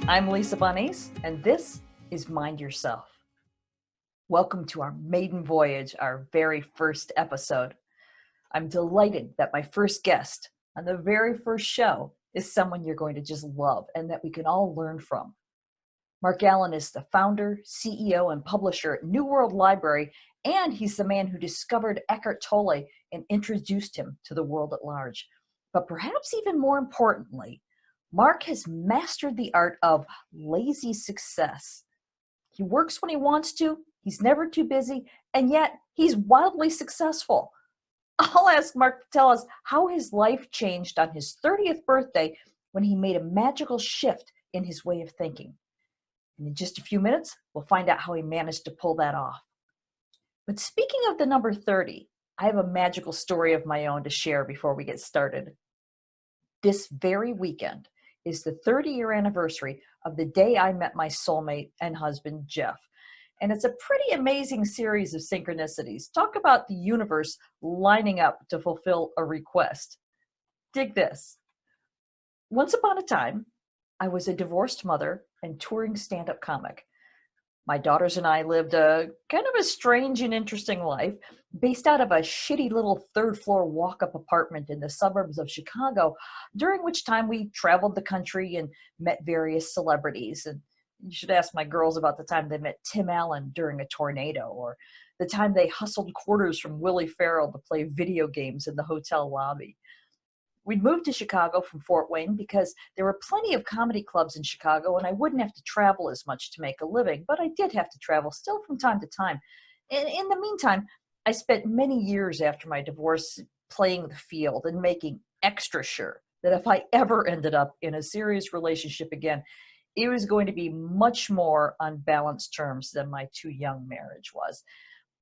I'm Lisa Bonnice, and this is Mind Yourself. Welcome to our maiden voyage, our very first episode. I'm delighted that my first guest on the very first show is someone you're going to just love and that we can all learn from. Marc Allen is the founder, CEO, and publisher at New World Library, and he's the man who discovered Eckhart Tolle and introduced him to the world at large. But perhaps even more importantly, Marc has mastered the art of lazy success. He works when he wants to, he's never too busy, and yet he's wildly successful. I'll ask Marc to tell us how his life changed on his 30th birthday when he made a magical shift in his way of thinking. And in just a few minutes, we'll find out how he managed to pull that off. But speaking of the number 30, I have a magical story of my own to share before we get started. This very weekend is the 30-year anniversary of the day I met my soulmate and husband, Jeff. And it's a pretty amazing series of synchronicities. Talk about the universe lining up to fulfill a request. Dig this. Once upon a time, I was a divorced mother and touring stand-up comic. My daughters and I lived a kind of a strange and interesting life based out of a shitty little third-floor walk-up apartment in the suburbs of Chicago, during which time we traveled the country and met various celebrities. And you should ask my girls about the time they met Tim Allen during a tornado, or the time they hustled quarters from Willie Farrell to play video games in the hotel lobby. We'd moved to Chicago from Fort Wayne because there were plenty of comedy clubs in Chicago and I wouldn't have to travel as much to make a living, but I did have to travel still from time to time. And in the meantime, I spent many years after my divorce playing the field and making extra sure that if I ever ended up in a serious relationship again, it was going to be much more on balanced terms than my too young marriage was.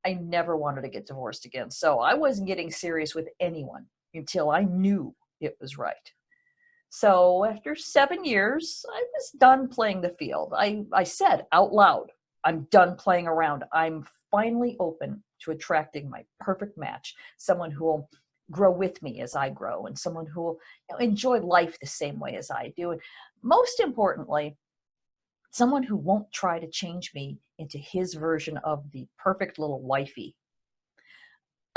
I never wanted to get divorced again, so I wasn't getting serious with anyone until I knew it was right. So after 7 years, I was done playing the field. I said out loud, I'm done playing around. I'm finally open to attracting my perfect match, someone who will grow with me as I grow, and someone who will enjoy life the same way as I do. And most importantly, someone who won't try to change me into his version of the perfect little wifey.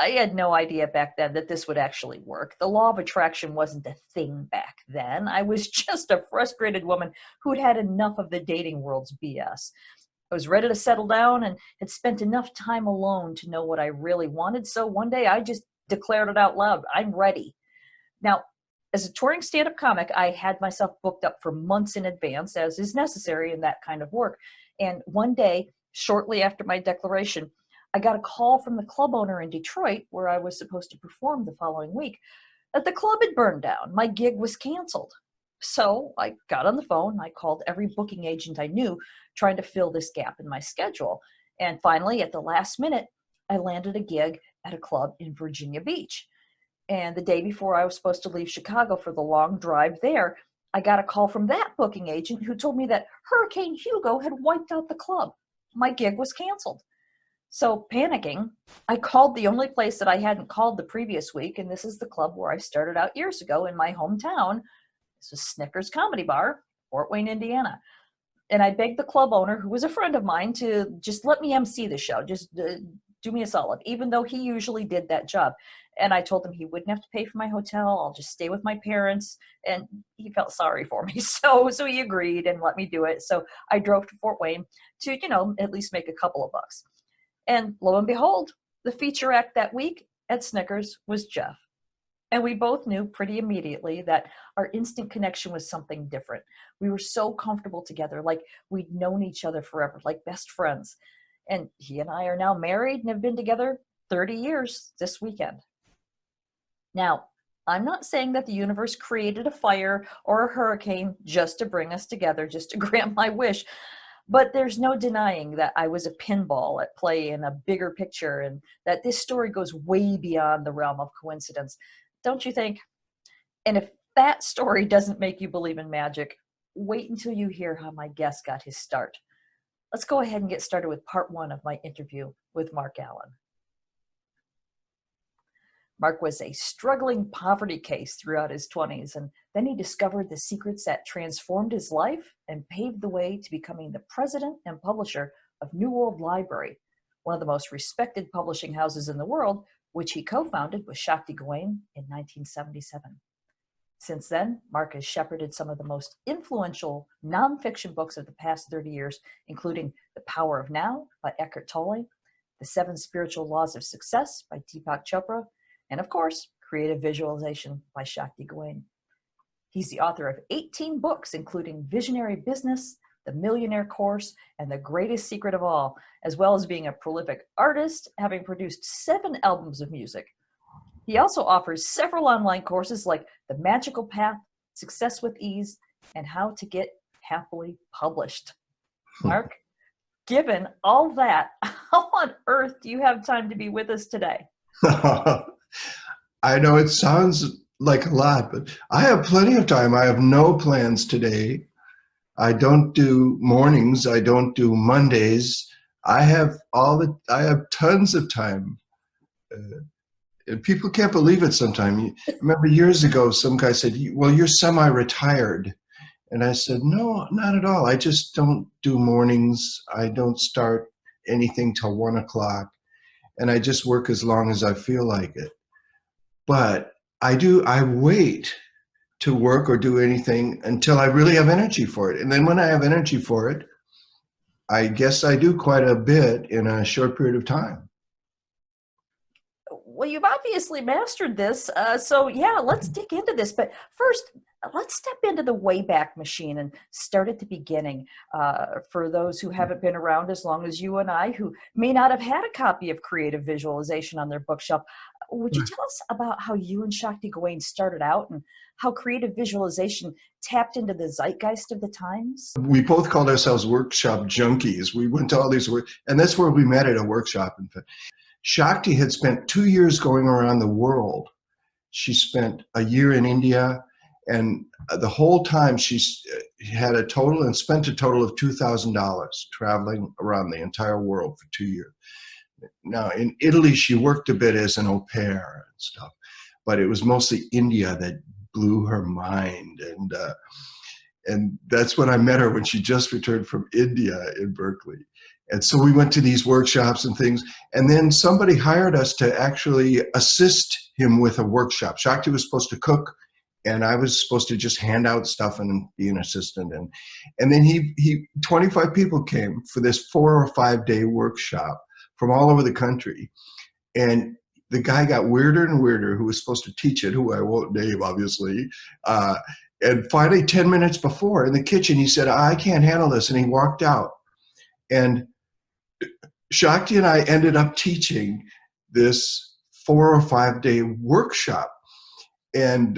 I had no idea back then that this would actually work. The law of attraction wasn't a thing back then. I was just a frustrated woman who'd had enough of the dating world's BS. I was ready to settle down and had spent enough time alone to know what I really wanted. So one day I just declared it out loud. I'm ready. Now, as a touring stand-up comic, I had myself booked up for months in advance, as is necessary in that kind of work. And one day, shortly after my declaration, I got a call from the club owner in Detroit, where I was supposed to perform the following week, that the club had burned down. My gig was canceled. So I got on the phone. I called every booking agent I knew, trying to fill this gap in my schedule. And finally, at the last minute, I landed a gig at a club in Virginia Beach. And the day before I was supposed to leave Chicago for the long drive there, I got a call from that booking agent who told me that Hurricane Hugo had wiped out the club. My gig was canceled. So panicking, I called the only place that I hadn't called the previous week, and this is the club where I started out years ago in my hometown. This was Snickers Comedy Bar, Fort Wayne, Indiana. And I begged the club owner, who was a friend of mine, to just let me MC the show. Just do me a solid, even though he usually did that job. And I told him he wouldn't have to pay for my hotel. I'll just stay with my parents. And he felt sorry for me. So he agreed and let me do it. So I drove to Fort Wayne to, at least make a couple of bucks. And lo and behold, the feature act that week at Snickers was Jeff. And we both knew pretty immediately that our instant connection was something different. We were so comfortable together, like we'd known each other forever, like best friends. And he and I are now married and have been together 30 years this weekend. Now, I'm not saying that the universe created a fire or a hurricane just to bring us together, just to grant my wish. But there's no denying that I was a pinball at play in a bigger picture, and that this story goes way beyond the realm of coincidence. Don't you think? And if that story doesn't make you believe in magic, wait until you hear how my guest got his start. Let's go ahead and get started with part one of my interview with Marc Allen. Marc was a struggling poverty case throughout his 20s, and then he discovered the secrets that transformed his life and paved the way to becoming the president and publisher of New World Library, one of the most respected publishing houses in the world, which he co-founded with Shakti Gawain in 1977. Since then, Marc has shepherded some of the most influential nonfiction books of the past 30 years, including The Power of Now by Eckhart Tolle, The 7 Spiritual Laws of Success by Deepak Chopra, and of course, Creative Visualization by Shakti Gawain. He's the author of 18 books, including Visionary Business, The Millionaire Course, and The Greatest Secret of All, as well as being a prolific artist, having produced 7 albums of music. He also offers several online courses like The Magical Path, Success with Ease, and How to Get Happily Published. Marc, given all that, how on earth do you have time to be with us today? I know it sounds like a lot, but I have plenty of time. I have no plans today. I don't do mornings. I don't do Mondays. I have tons of time. And people can't believe it sometimes. I remember years ago, some guy said, well, you're semi-retired. And I said, no, not at all. I just don't do mornings. I don't start anything till 1 o'clock. And I just work as long as I feel like it. But I wait to work or do anything until I really have energy for it. And then when I have energy for it, I guess I do quite a bit in a short period of time. Well, you've obviously mastered this. So yeah, let's dig into this. But first, let's step into the Wayback Machine and start at the beginning. For those who haven't been around as long as you and I, who may not have had a copy of Creative Visualization on their bookshelf, would you tell us about how you and Shakti Gawain started out and how Creative Visualization tapped into the zeitgeist of the times? We both called ourselves workshop junkies. We went to all these and that's where we met, at a workshop. In fact, Shakti had spent 2 years going around the world. She spent a year in India, and the whole time she had spent a total of $2,000 traveling around the entire world for 2 years. Now, in Italy, she worked a bit as an au pair and stuff, but it was mostly India that blew her mind. And that's when I met her, when she just returned from India in Berkeley. And so we went to these workshops and things, and then somebody hired us to actually assist him with a workshop. Shakti was supposed to cook, and I was supposed to just hand out stuff and be an assistant. And then 25 people came for this 4 or 5 day workshop from all over the country. And the guy got weirder and weirder, who was supposed to teach it, who I won't name, obviously. And finally, 10 minutes before, in the kitchen, he said, I can't handle this, and he walked out. And Shakti and I ended up teaching this 4 or 5 day workshop. And,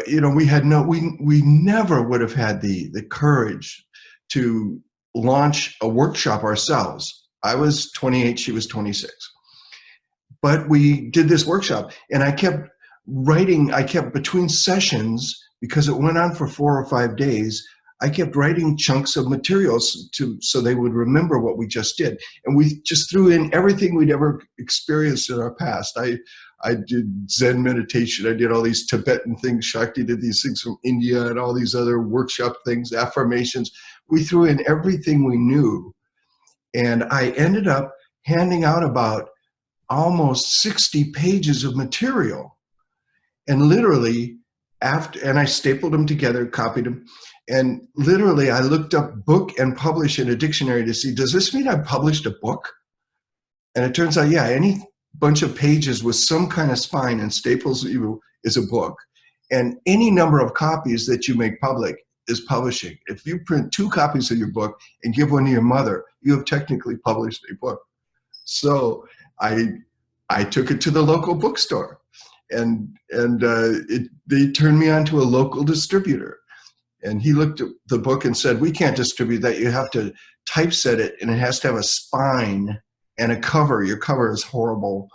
you know, we never would have had the courage to launch a workshop ourselves. I was 28, she was 26. But we did this workshop, and I kept writing, between sessions, because it went on for 4 or 5 days, I kept writing chunks of materials so they would remember what we just did. And we just threw in everything we'd ever experienced in our past. I did Zen meditation. I did all these Tibetan things. Shakti did these things from India and all these other workshop things, affirmations. We threw in everything we knew. And I ended up handing out about almost 60 pages of material. And literally, and I stapled them together, copied them. And literally, I looked up book and publish in a dictionary to see, does this mean I published a book? And it turns out, yeah, any bunch of pages with some kind of spine and staples is a book. And any number of copies that you make public is publishing. If you print 2 copies of your book and give one to your mother, you have technically published a book. So I took it to the local bookstore, and they turned me on to a local distributor. And he looked at the book and said, we can't distribute that. You have to typeset it, and it has to have a spine and a cover. Your cover is horrible.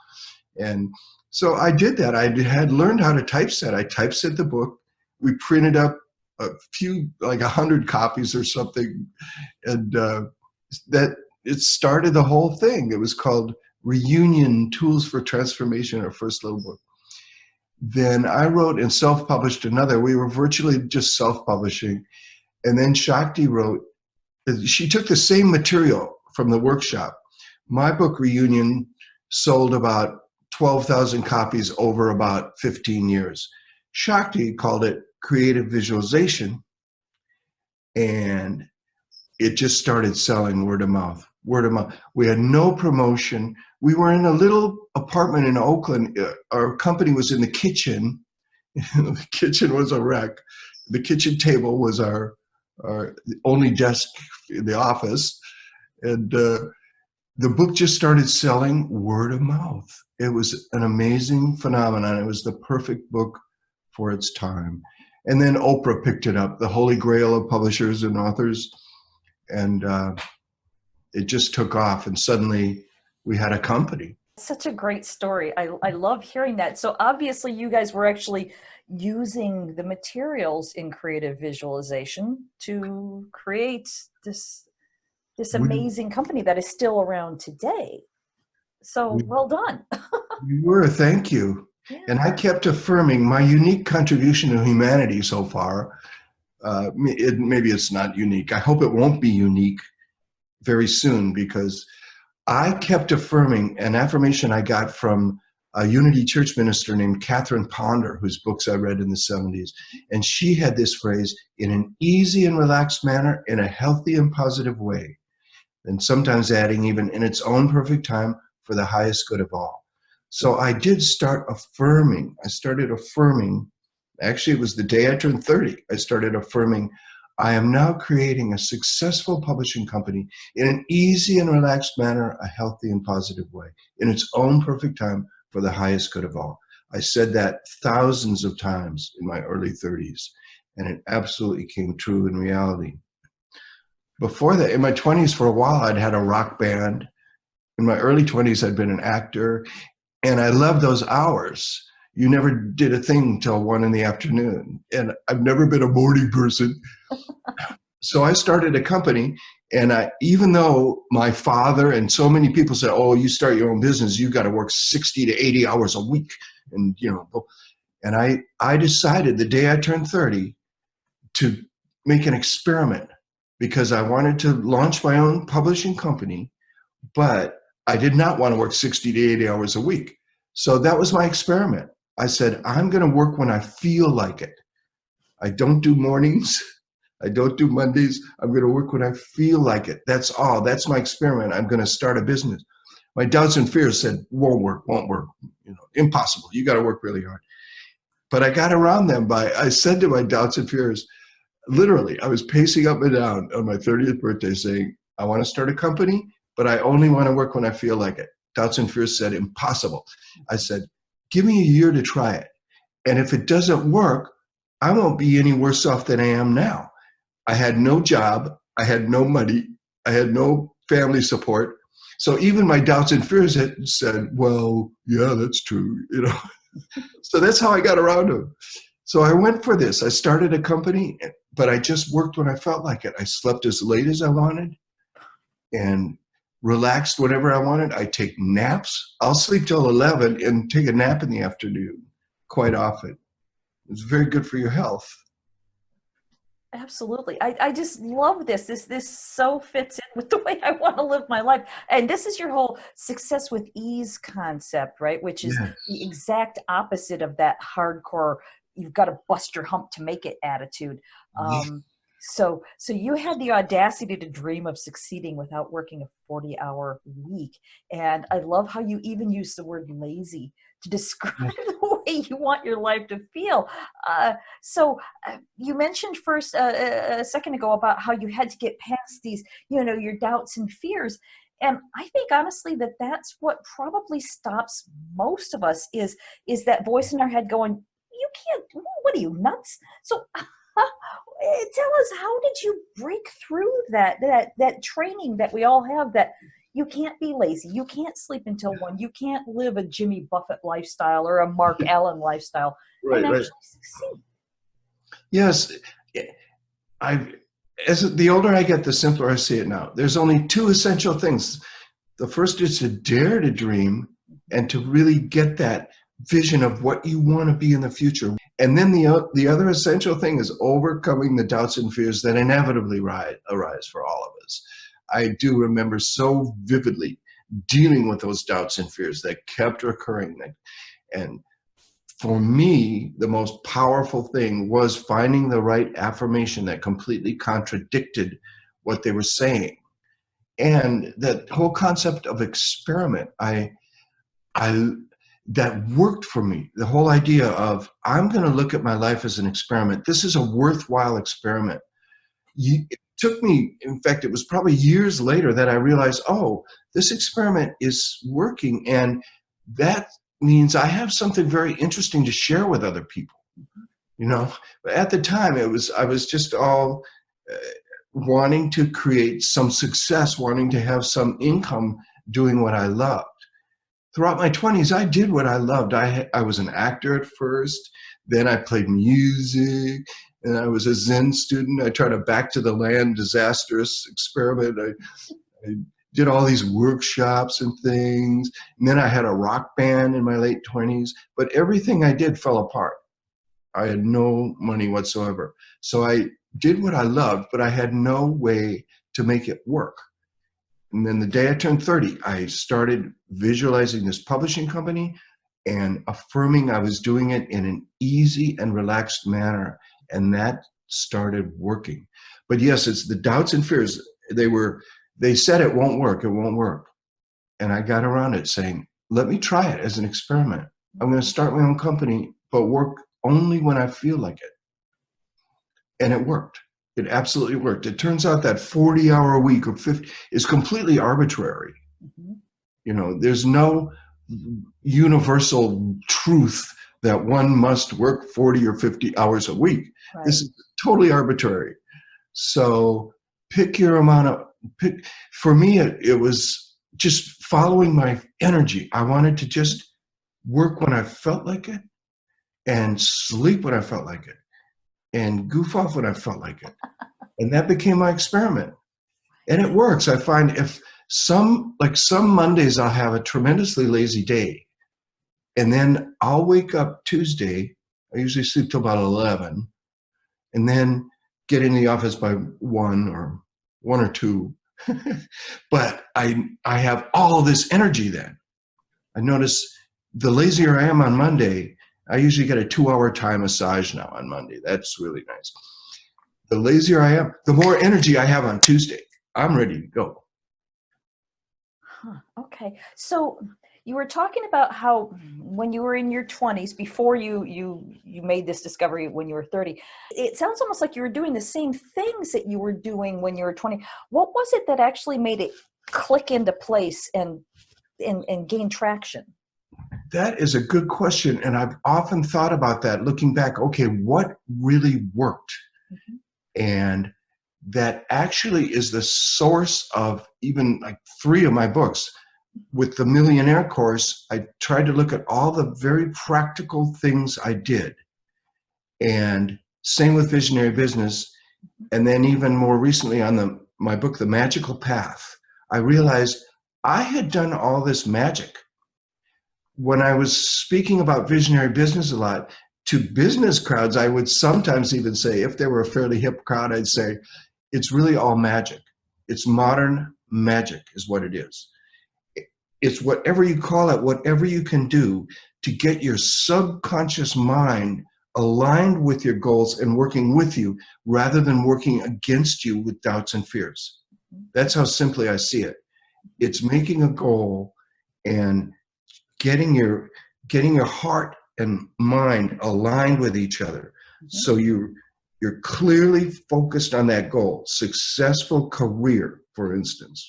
And so I did that. I had learned how to typeset. I typeset the book. We printed up a few, like 100 copies or something. And that it started the whole thing. It was called Reunion Tools for Transformation, our first little book. Then I wrote and self-published another. We were virtually just self-publishing. And then Shakti wrote, she took the same material from the workshop. My book, Reunion, sold about 12,000 copies over about 15 years. Shakti called it creative visualization, and it just started selling word of mouth, word of mouth. We had no promotion. We were in a little apartment in Oakland. Our company was in the kitchen. The kitchen was a wreck. The kitchen table was our only desk in the office. And the book just started selling word of mouth. It was an amazing phenomenon. It was the perfect book for its time. And then Oprah picked it up, the holy grail of publishers and authors. And it just took off, and suddenly we had a company. Such a great story. I love hearing that. So obviously you guys were actually using the materials in creative visualization to create this amazing company that is still around today. So well done. You were, thank you. Yeah. And I kept affirming my unique contribution to humanity so far. Maybe it's not unique. I hope it won't be unique very soon, because I kept affirming an affirmation I got from a Unity Church minister named Catherine Ponder, whose books I read in the 70s. And she had this phrase, in an easy and relaxed manner, in a healthy and positive way. And sometimes adding even in its own perfect time for the highest good of all. So I did start affirming. I started affirming. Actually, it was the day I turned 30. I started affirming, I am now creating a successful publishing company in an easy and relaxed manner, a healthy and positive way, in its own perfect time for the highest good of all. I said that thousands of times in my early 30s, and it absolutely came true in reality. Before that, in my 20s, for a while, I'd had a rock band. In my early 20s, I'd been an actor, and I loved those hours. You never did a thing till 1 in the afternoon, and I've never been a morning person. So I started a company, and even though my father and so many people said, oh, you start your own business, you got to work 60 to 80 hours a week. And, and I decided the day I turned 30 to make an experiment, because I wanted to launch my own publishing company, but I did not want to work 60 to 80 hours a week. So that was my experiment. I said, I'm going to work when I feel like it. I don't do mornings. I don't do Mondays. I'm going to work when I feel like it. That's all. That's my experiment. I'm going to start a business. My doubts and fears said, won't work. Impossible. You got to work really hard. But I got around them I said to my doubts and fears, literally, I was pacing up and down on my 30th birthday saying, I want to start a company, but I only want to work when I feel like it. Doubts and fears said, impossible. I said, give me a year to try it. And if it doesn't work, I won't be any worse off than I am now. I had no job. I had no money. I had no family support. So even my doubts and fears had said, well, yeah, that's true. So that's how I got around them. So I went for this. I started a company, but I just worked when I felt like it. I slept as late as I wanted and relaxed whenever I wanted. I take naps. I'll sleep till 11 and take a nap in the afternoon quite often. It's very good for your health. Absolutely. I just love this. This so fits in with the way I want to live my life. And this is your whole success with ease concept, right? Which is the exact opposite of that hardcore, you've got to bust your hump to make it attitude. So you had the audacity to dream of succeeding without working a 40-hour week. And I love how you even use the word lazy to describe the way you want your life to feel. So you mentioned first a second ago about how you had to get past these, your doubts and fears. And I think honestly that that's what probably stops most of us is that voice in our head going, you can't, what are you, nuts? So tell us, how did you break through that training that we all have, that you can't be lazy, you can't sleep until 1, you can't live a Jimmy Buffett lifestyle or a Mark Allen lifestyle and actually succeed? Yes. As the older I get, the simpler I see it now. There's only 2 essential things. The first is to dare to dream and to really get that vision of what you want to be in the future. And then the other essential thing is overcoming the doubts and fears that inevitably arise for all of us. I do remember so vividly dealing with those doubts and fears that kept recurring. And for me, the most powerful thing was finding the right affirmation that completely contradicted what they were saying. And that whole concept of experiment, that worked for me. The whole idea of, I'm going to look at my life as an experiment. This is a worthwhile experiment. It took me, in fact, it was probably years later that I realized, oh, this experiment is working. And that means I have something very interesting to share with other people. You know, but at the time I was just all wanting to create some success, wanting to have some income doing what I loved. Throughout my 20s, I did what I loved. I was an actor at first, then I played music, and I was a Zen student. I tried a back to the land disastrous experiment. I did all these workshops and things, and then I had a rock band in my late 20s, but everything I did fell apart. I had no money whatsoever. So I did what I loved, but I had no way to make it work. And then the day I turned 30, I started visualizing this publishing company and affirming I was doing it in an easy and relaxed manner. And that started working. But yes, it's the doubts and fears. They said it won't work, it won't work. And I got around it saying, let me try it as an experiment. I'm going to start my own company, but work only when I feel like it. And it worked. It absolutely worked. It turns out that 40-hour a week or 50 is completely arbitrary. Mm-hmm. You know, there's no universal truth that one must work 40 or 50 hours a week. Right. This is totally arbitrary. So pick your amount for me, it was just following my energy. I wanted to just work when I felt like it and sleep when I felt like it and goof off when I felt like it. And that became my experiment. And it works. I find if some Mondays I'll have a tremendously lazy day. And then I'll wake up Tuesday. I usually sleep till about 11 and then get in the office by 1 or 2. But I have all this energy then. I notice the lazier I am on Monday, I usually get a 2-hour Thai massage now on Monday. That's really nice. The lazier I am, the more energy I have on Tuesday. I'm ready to go. Okay. So you were talking about how when you were in your 20s, before you made this discovery when you were 30, it sounds almost like you were doing the same things that you were doing when you were 20. What was it that actually made it click into place and gain traction? That is a good question. And I've often thought about that, looking back, okay, what really worked? Mm-hmm. And that actually is the source of even like 3 of my books. With the Millionaire Course, I tried to look at all the very practical things I did. And same with Visionary Business. And then even more recently on my book, The Magical Path, I realized I had done all this magic. When I was speaking about Visionary Business a lot, to business crowds, I would sometimes even say, if they were a fairly hip crowd, I'd say, it's really all magic. It's modern magic is what it is. It's whatever you call it, whatever you can do to get your subconscious mind aligned with your goals and working with you rather than working against you with doubts and fears. That's how simply I see it. It's making a goal and getting your heart and mind aligned with each other. Mm-hmm. So you're clearly focused on that goal, successful career, for instance.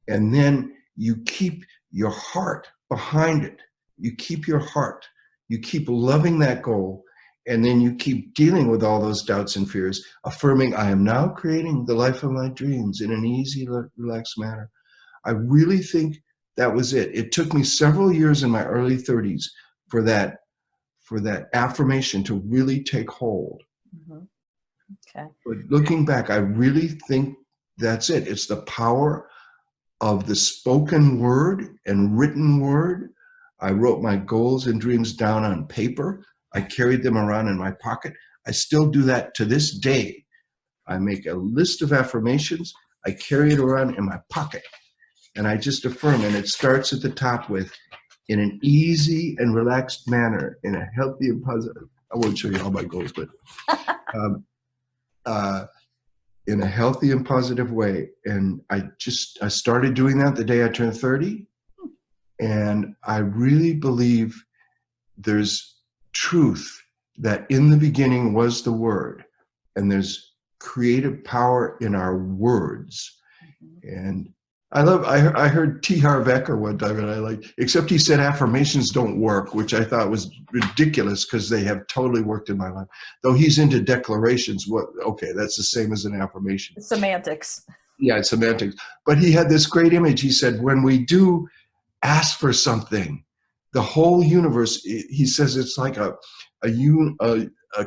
And then you keep your heart behind it. You keep your heart. You keep loving that goal. And then you keep dealing with all those doubts and fears, affirming, I am now creating the life of my dreams in an easy, relaxed manner. I really think that was it. It took me several years in my early 30s for that affirmation to really take hold. Mm-hmm. Okay. But looking back, I really think that's it. It's the power of the spoken word and written word I wrote my goals and dreams down on paper. I carried them around in my pocket. I still do that to this day. I make a list of affirmations. I carry it around in my pocket, and I just affirm. And it starts at the top with, in an easy and relaxed manner, in a healthy and positive. I won't show you all my goals, but in a healthy and positive way. And I started doing that the day I turned 30. And I really believe there's truth that in the beginning was the word, and there's creative power in our words. And I heard T. Harv Eker one time, and I like, except he said affirmations don't work, which I thought was ridiculous because they have totally worked in my life. Though he's into declarations. Okay, that's the same as an affirmation. It's semantics. Yeah, it's semantics. But he had this great image. He said, when we do ask for something, the whole universe, he says, it's like a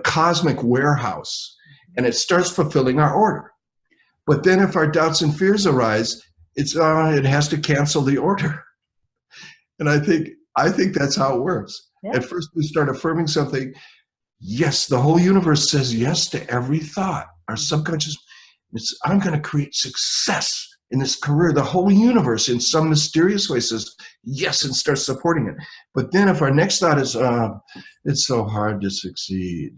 cosmic warehouse, and it starts fulfilling our order. But then if our doubts and fears arise, it has to cancel the order. And I think that's how it works. Yeah. At first we start affirming something. Yes, the whole universe says yes to every thought. Our subconscious, I'm going to create success in this career. The whole universe in some mysterious way says yes and starts supporting it. But then if our next thought is, it's so hard to succeed.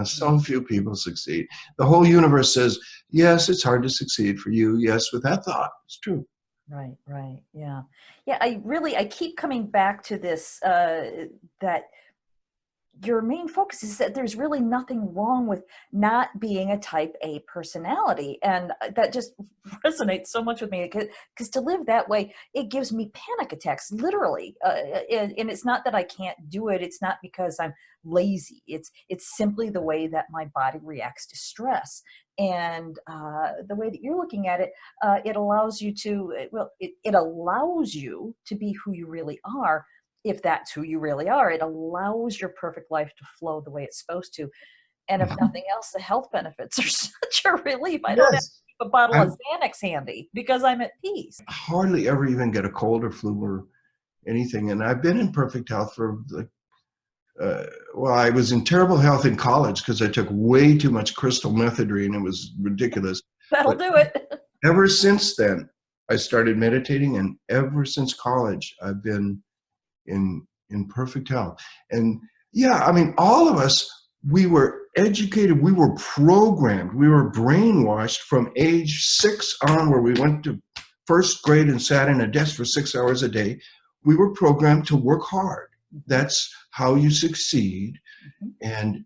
So few people succeed. The whole universe says, yes, it's hard to succeed for you. Yes, with that thought, it's true. Right, right. Yeah. Yeah, I keep coming back to this, that your main focus is that there's really nothing wrong with not being a type A personality. And that just resonates so much with me, because to live that way, it gives me panic attacks, literally. And it's not that I can't do it. It's not because I'm lazy. It's simply the way that my body reacts to stress. And the way that you're looking at it, it allows you to, it allows you to be who you really are. If that's who you really are, it allows your perfect life to flow the way it's supposed to. And if nothing else, the health benefits are such a relief. I don't have to keep a bottle of Xanax handy because I'm at peace. Hardly ever even get a cold or flu or anything. And I've been in perfect health for I was in terrible health in college because I took way too much crystal methadone. It was ridiculous. That'll do it. Ever since then, I started meditating, and ever since college, I've been in perfect health. And yeah, I mean, all of us, we were educated, we were programmed, we were brainwashed from age 6 on, where we went to first grade and sat in a desk for 6 hours a day. We were programmed to work hard. That's how you succeed. And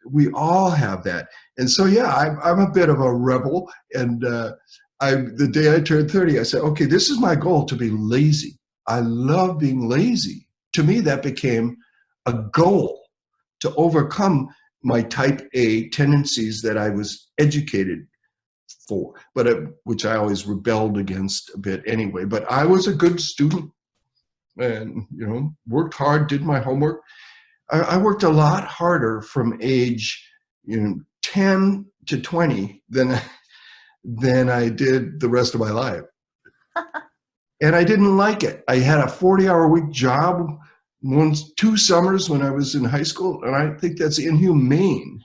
we all have that. And so, yeah, I'm a bit of a rebel. And the day I turned 30, I said, okay, this is my goal, to be lazy. I love being lazy. To me, that became a goal to overcome my type A tendencies that I was educated for, but which I always rebelled against a bit anyway. But I was a good student, and worked hard, did my homework. I worked a lot harder from age 10 to 20 than I did the rest of my life. And I didn't like it. I had a 40-hour-a-week job 2 summers when I was in high school, and I think that's inhumane.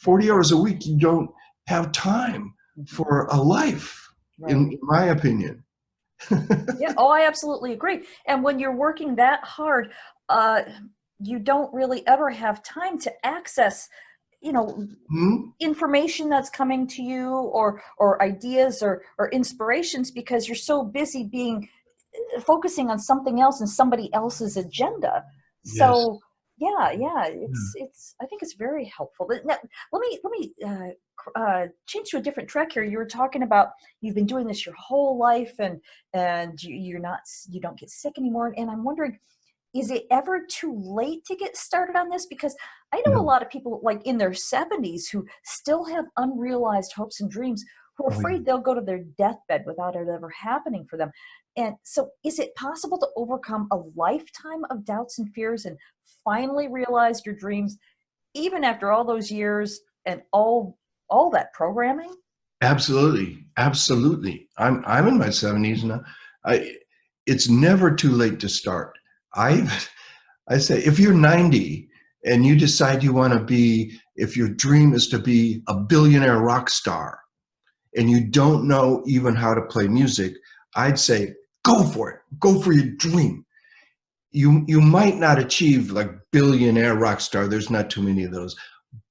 40 hours a week, you don't have time for a life, right, in my opinion. Yeah, I absolutely agree. And when you're working that hard, you don't really ever have time to access information that's coming to you, or ideas or inspirations, because you're so busy focusing on something else and somebody else's agenda. Yes. So it's I think it's very helpful. Now, let me change to a different track here. You were talking about you've been doing this your whole life, and you don't get sick anymore. And I'm wondering, is it ever too late to get started on this? Because I know a lot of people like in their 70s who still have unrealized hopes and dreams, who are afraid they'll go to their deathbed without it ever happening for them. And so is it possible to overcome a lifetime of doubts and fears and finally realize your dreams, even after all those years and all that programming? Absolutely. Absolutely. I'm in my 70s now. It's never too late to start. I I say, if you're 90 and you decide you want to be, if your dream is to be a billionaire rock star and you don't know even how to play music, I'd say, go for it. Go for your dream. You might not achieve like billionaire rock star. There's not too many of those,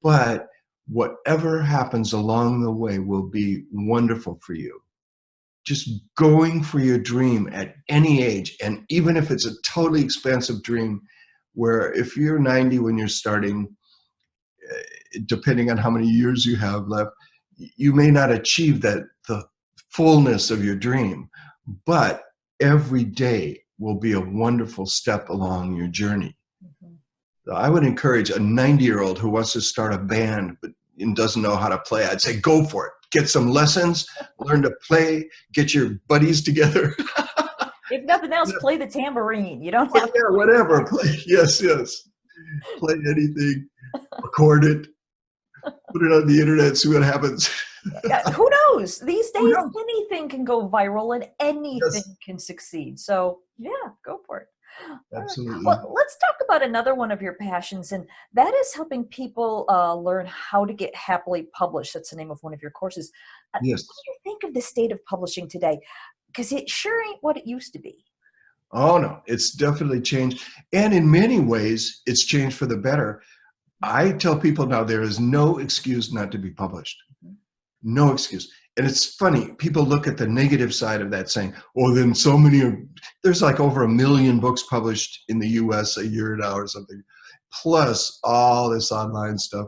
but whatever happens along the way will be wonderful for you. Just going for your dream at any age, and even if it's a totally expansive dream, where if you're 90 when you're starting, depending on how many years you have left, you may not achieve the fullness of your dream, but every day will be a wonderful step along your journey. I would encourage a 90-year-old who wants to start a band but doesn't know how to play, I'd say go for it. Get some lessons, learn to play, get your buddies together. If nothing else, play the tambourine. You don't have to. Whatever. Play. Yes. Play anything, record it, put it on the internet, see what happens. Who knows? These days, anything can go viral and anything can succeed. So yeah, go for it. Absolutely. Well, let's talk about another one of your passions, and that is helping people learn how to get happily published. That's the name of one of your courses. Yes. What do you think of the state of publishing today? Because it sure ain't what it used to be. Oh, no, it's definitely changed. And in many ways, it's changed for the better. I tell people now there is no excuse not to be published. No excuse. And it's funny, people look at the negative side of that saying, oh, then so many there's like over 1 million books published in the US a year now or something, plus all this online stuff.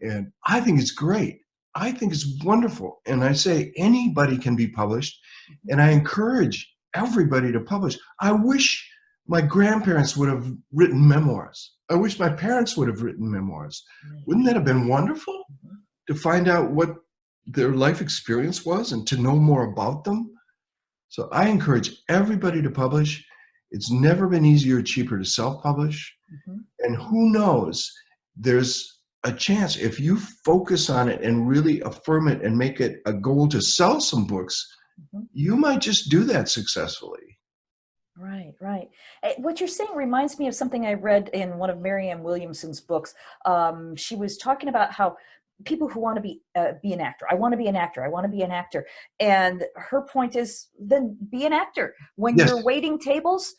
And I think it's great. I think it's wonderful. And I say anybody can be published, and I encourage everybody to publish. I wish my grandparents would have written memoirs. I wish my parents would have written memoirs. Wouldn't that have been wonderful to find out what their life experience was and to know more about them? So I encourage everybody to publish. It's never been easier or cheaper to self-publish. And who knows, there's a chance if you focus on it and really affirm it and make it a goal to sell some books, you might just do that successfully. Right. What you're saying reminds me of something I read in one of Marianne Williamson's books. She was talking about how people who want to be an actor. I want to be an actor. I want to be an actor. And her point is, then be an actor. When you're waiting tables,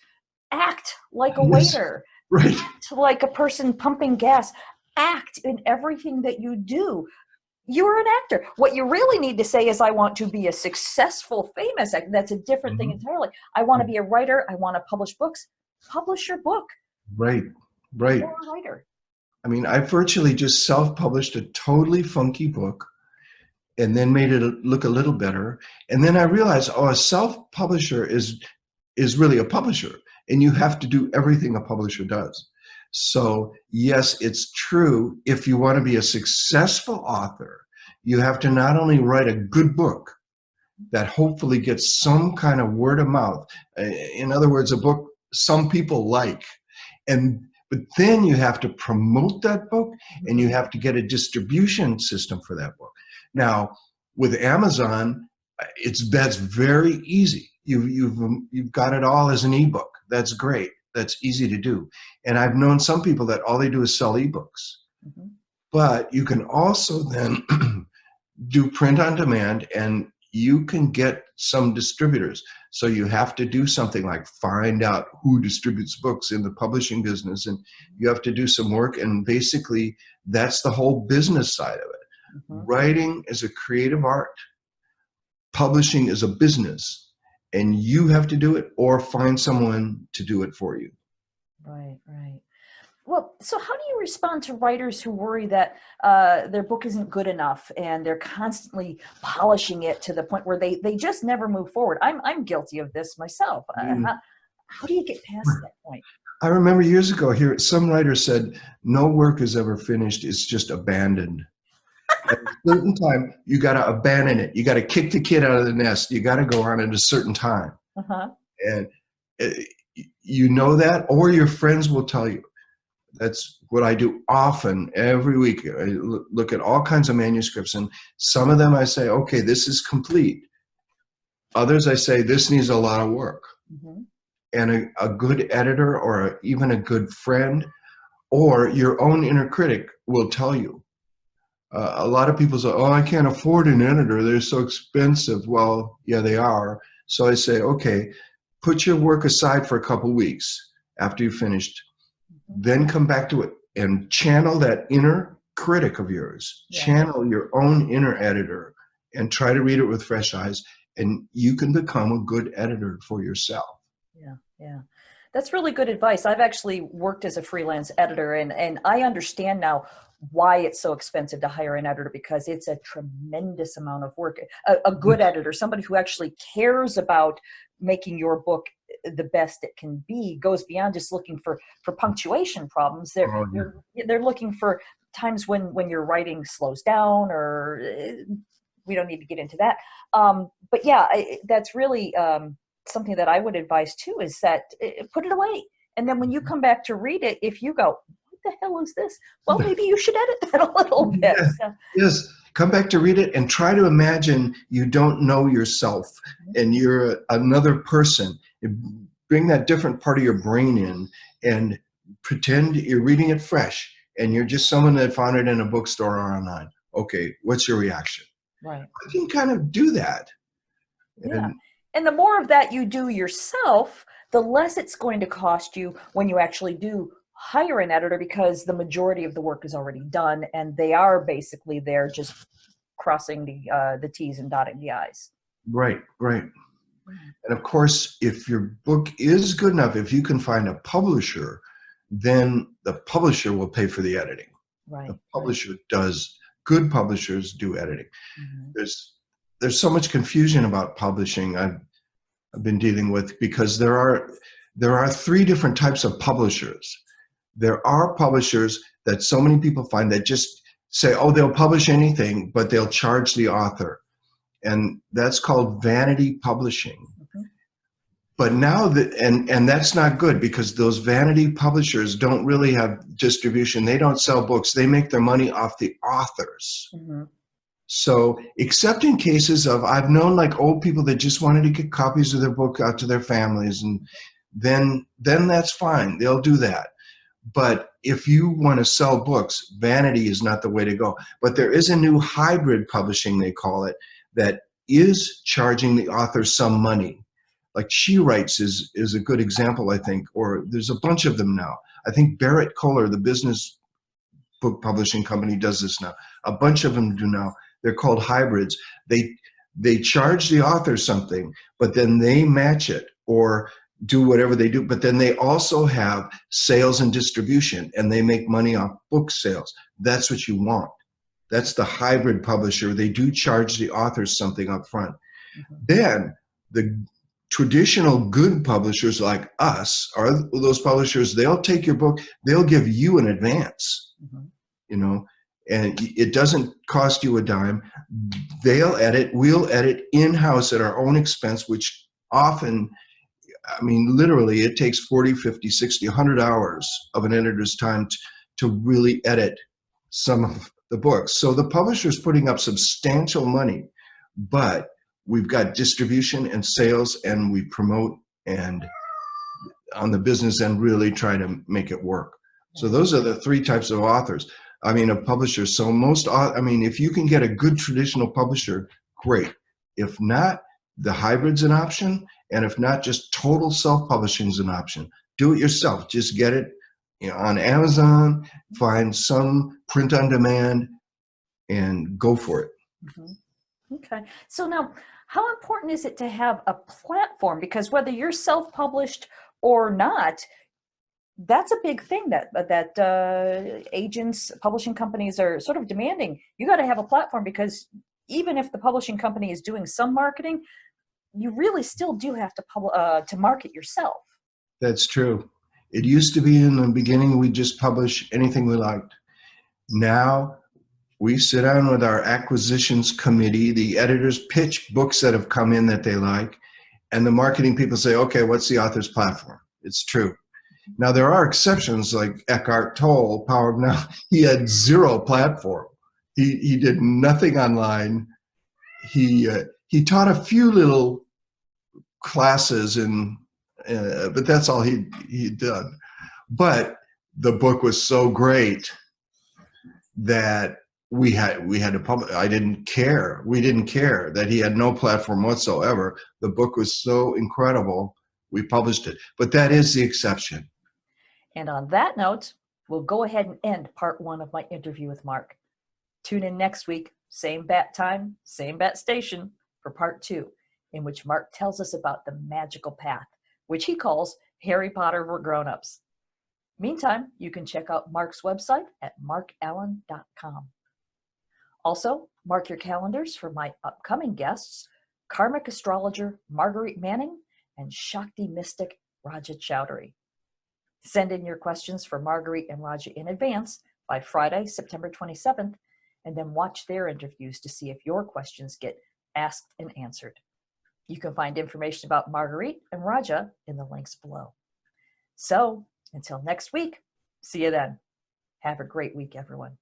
act like a waiter. Right. Act like a person pumping gas. Act in everything that you do. You're an actor. What you really need to say is, I want to be a successful, famous actor. That's a different thing entirely. I want to be a writer. I want to publish books. Publish your book. Right. You're a writer. I mean, I virtually just self-published a totally funky book and then made it look a little better. And then I realized, a self-publisher is really a publisher, and you have to do everything a publisher does. So yes, it's true. If you want to be a successful author, you have to not only write a good book that hopefully gets some kind of word of mouth. In other words, a book some people like, but then you have to promote that book, and you have to get a distribution system for that book. Now, with Amazon, that's very easy. You've got it all as an ebook. That's great. That's easy to do. And I've known some people that all they do is sell ebooks. But you can also then do print on demand, and you can get some distributors. So you have to do something like find out who distributes books in the publishing business, and you have to do some work. And basically, that's the whole business side of it. Writing is a creative art. Publishing is a business. And you have to do it or find someone to do it for you. Right. Well, so how do you respond to writers who worry that their book isn't good enough and they're constantly polishing it to the point where they just never move forward? I'm guilty of this myself. How do you get past that point? I remember years ago here, some writer said, no work is ever finished, it's just abandoned. At a certain time, you got to abandon it. You got to kick the kid out of the nest. You got to go on at a certain time. And you know that, or your friends will tell you. That's what I do often every week. I look at all kinds of manuscripts, and some of them I say, okay, this is complete. Others I say, this needs a lot of work. and a good editor or even a good friend or your own inner critic will tell you. A lot of people say, oh, I can't afford an editor. They're so expensive. Well, yeah, they are. So I say, okay, put your work aside for a couple weeks after you've finished, then come back to it and channel that inner critic of yours, channel your own inner editor and try to read it with fresh eyes, and you can become a good editor for yourself. Yeah, yeah. That's really good advice. I've actually worked as a freelance editor, and I understand now why it's so expensive to hire an editor, because it's a tremendous amount of work. A good editor, somebody who actually cares about making your book the best it can be, goes beyond just looking for punctuation problems. They're looking for times when your writing slows down, or we don't need to get into that. But yeah, that's really something that I would advise too, is that put it away. And then when you come back to read it, if you go, what the hell is this? Well, maybe you should edit that a little bit. Yeah. So. Yes. Come back to read it and try to imagine you don't know yourself and you're another person. Bring that different part of your brain in and pretend you're reading it fresh and you're just someone that found it in a bookstore or online. Okay, what's your reaction? Right. I can kind of do that. Yeah. And the more of that you do yourself, the less it's going to cost you when you actually do hire an editor, because the majority of the work is already done and they are basically there just crossing the T's and dotting the I's. Right, right. And of course, if your book is good enough, if you can find a publisher, then the publisher will pay for the editing. Right. The publisher does. Good publishers do editing. There's so much confusion about publishing I've been dealing with, because there are three different types of publishers. There are publishers that so many people find that just say, oh, they'll publish anything, but they'll charge the author. And that's called vanity publishing. But now and that's not good, because those vanity publishers don't really have distribution. They don't sell books. They make their money off the authors. So except in cases of, I've known like old people that just wanted to get copies of their book out to their families, and then that's fine. They'll do that. But if you want to sell books, vanity is not the way to go. But there is a new hybrid publishing, they call it, that is charging the author some money. Like She Writes is a good example, I think, or there's a bunch of them now. I think Barrett Kohler, the business book publishing company, does this now. A bunch of them do now. They're called hybrids. They charge the author something, but then they match it or do whatever they do. But then they also have sales and distribution, and they make money off book sales. That's what you want. That's the hybrid publisher. They do charge the authors something up front. Then the traditional good publishers like us are those publishers. They'll take your book, they'll give you an advance, you know, and it doesn't cost you a dime. They'll edit, we'll edit in-house at our own expense, which often, I mean, literally it takes 40, 50, 60, 100 hours of an editor's time to really edit some of the books. So the publisher's putting up substantial money, but we've got distribution and sales, and we promote and on the business end really try to make it work. So those are the three types of authors. I mean, of publishers. So if you can get a good traditional publisher, great. If not, the hybrid's an option. And if not, just total self-publishing is an option. Do it yourself. Just get it, on Amazon, find some print on demand, and go for it. Okay. So now, how important is it to have a platform? Because whether you're self-published or not, that's a big thing that agents, publishing companies are sort of demanding. You got to have a platform, because even if the publishing company is doing some marketing, you really still do have to market yourself. That's true. It used to be in the beginning, we just publish anything we liked. Now we sit down with our acquisitions committee, the editors pitch books that have come in that they like, and the marketing people say, okay, what's the author's platform? It's true. Now there are exceptions, like Eckhart Tolle, Power of Now. He had zero platform. He did nothing online. He taught a few little classes and but that's all he'd done. But the book was so great that we had to publish. I didn't care. We didn't care that he had no platform whatsoever. The book was so incredible, we published it. But that is the exception. And on that note, we'll go ahead and end part 1 of my interview with Marc. Tune in next week, same bat time, same bat station, for part 2, in which Marc tells us about the magical path, which he calls Harry Potter for grown-ups. Meantime, you can check out Marc's website at marcallen.com. Also, mark your calendars for my upcoming guests, karmic astrologer Marguerite Manning and Shakti mystic Raja Chowdhury. Send in your questions for Marguerite and Raja in advance by Friday, September 27th, and then watch their interviews to see if your questions get asked and answered. You can find information about Marguerite and Raja in the links below. So, until next week, see you then. Have a great week, everyone.